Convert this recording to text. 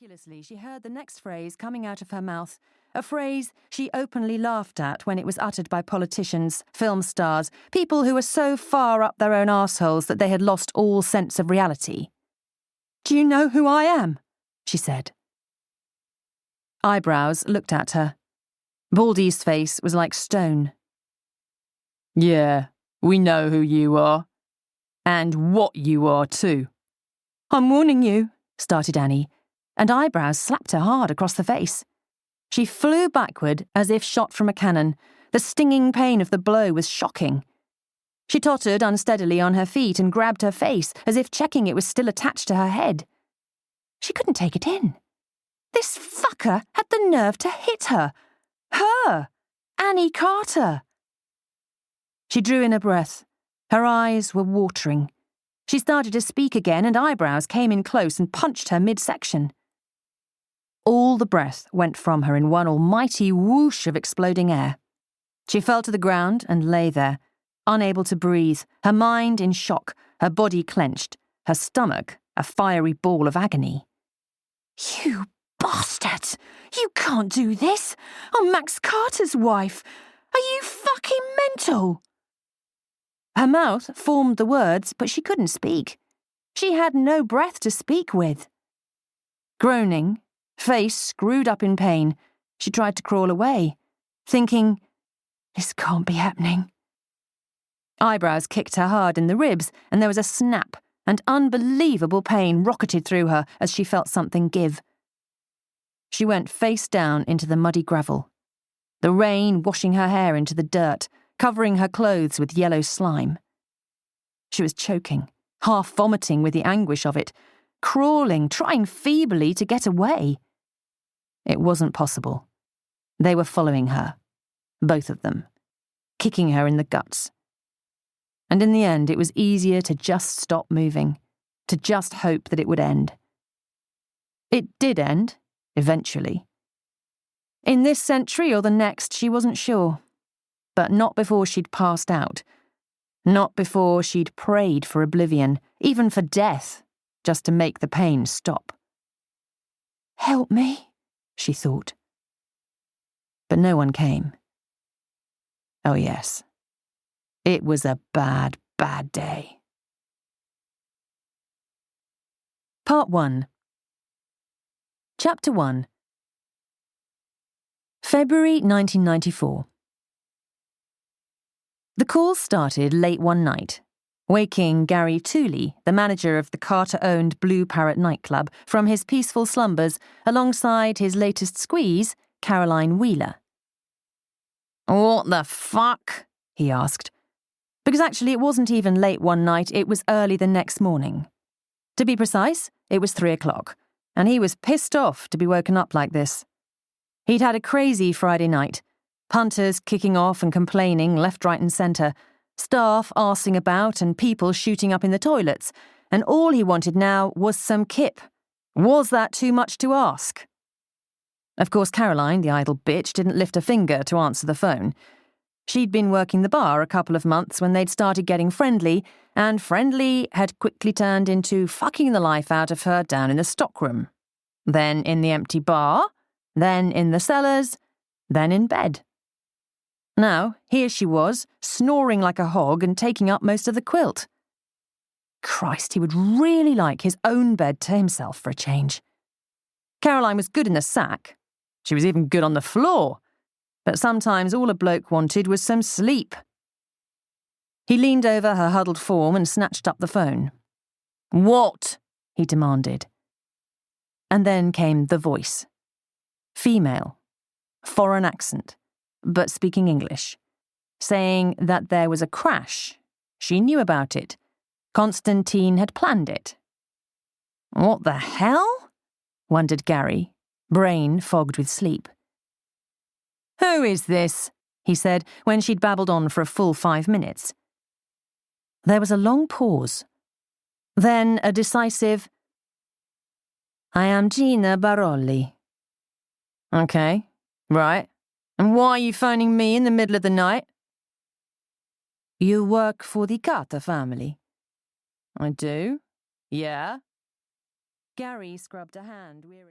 Miraculously, she heard the next phrase coming out of her mouth, a phrase she openly laughed at when it was uttered by politicians, film stars, people who were so far up their own arseholes that they had lost all sense of reality. "Do you know who I am?" she said. Eyebrows looked at her. Baldy's face was like stone. "Yeah, we know who you are. And what you are, too." "I'm warning you," started Annie, and Eyebrows slapped her hard across the face. She flew backward as if shot from a cannon. The stinging pain of the blow was shocking. She tottered unsteadily on her feet and grabbed her face as if checking it was still attached to her head. She couldn't take it in. This fucker had the nerve to hit her. Her! Annie Carter! She drew in a breath. Her eyes were watering. She started to speak again, and Eyebrows came in close and punched her midsection. All the breath went from her in one almighty whoosh of exploding air. She fell to the ground and lay there, unable to breathe, her mind in shock, her body clenched, her stomach a fiery ball of agony. "You bastard! You can't do this! I'm Max Carter's wife! Are you fucking mental?" Her mouth formed the words, but she couldn't speak. She had no breath to speak with. Groaning, face screwed up in pain, she tried to crawl away, thinking, "This can't be happening." Eyebrows kicked her hard in the ribs, and there was a snap, and unbelievable pain rocketed through her as she felt something give. She went face down into the muddy gravel, the rain washing her hair into the dirt, covering her clothes with yellow slime. She was choking, half vomiting with the anguish of it, crawling, trying feebly to get away. It wasn't possible. They were following her, both of them, kicking her in the guts. And in the end, it was easier to just stop moving, to just hope that it would end. It did end, eventually. In this century or the next, she wasn't sure. But not before she'd passed out. Not before she'd prayed for oblivion, even for death, just to make the pain stop. "Help me," she thought. But no one came. Oh yes. It was a bad, bad day. Part 1. Chapter 1. February 1994. The call started late one night, waking Gary Tooley, the manager of the Carter-owned Blue Parrot nightclub, from his peaceful slumbers alongside his latest squeeze, Caroline Wheeler. "What the fuck?" he asked. Because actually it wasn't even late one night, it was early the next morning. To be precise, it was 3 o'clock, and he was pissed off to be woken up like this. He'd had a crazy Friday night. Punters kicking off and complaining left, right and centre, staff arsing about and people shooting up in the toilets, and all he wanted now was some kip. Was that too much to ask? Of course, Caroline, the idle bitch, didn't lift a finger to answer the phone. She'd been working the bar a couple of months when they'd started getting friendly, and friendly had quickly turned into fucking the life out of her down in the stockroom. Then in the empty bar, then in the cellars, then in bed. Now, here she was, snoring like a hog and taking up most of the quilt. Christ, he would really like his own bed to himself for a change. Caroline was good in the sack. She was even good on the floor. But sometimes all a bloke wanted was some sleep. He leaned over her huddled form and snatched up the phone. "What?" he demanded. And then came the voice. Female. Foreign accent, but speaking English. Saying that there was a crash. She knew about it. Constantine had planned it. What the hell? Wondered Gary, brain fogged with sleep. "Who is this?" he said when she'd babbled on for a full 5 minutes. There was a long pause. Then a decisive, "I am Gina Barolli." "Okay, right. And why are you phoning me in the middle of the night?" "You work for the Carter family." "I do? Yeah." Gary scrubbed a hand wearily.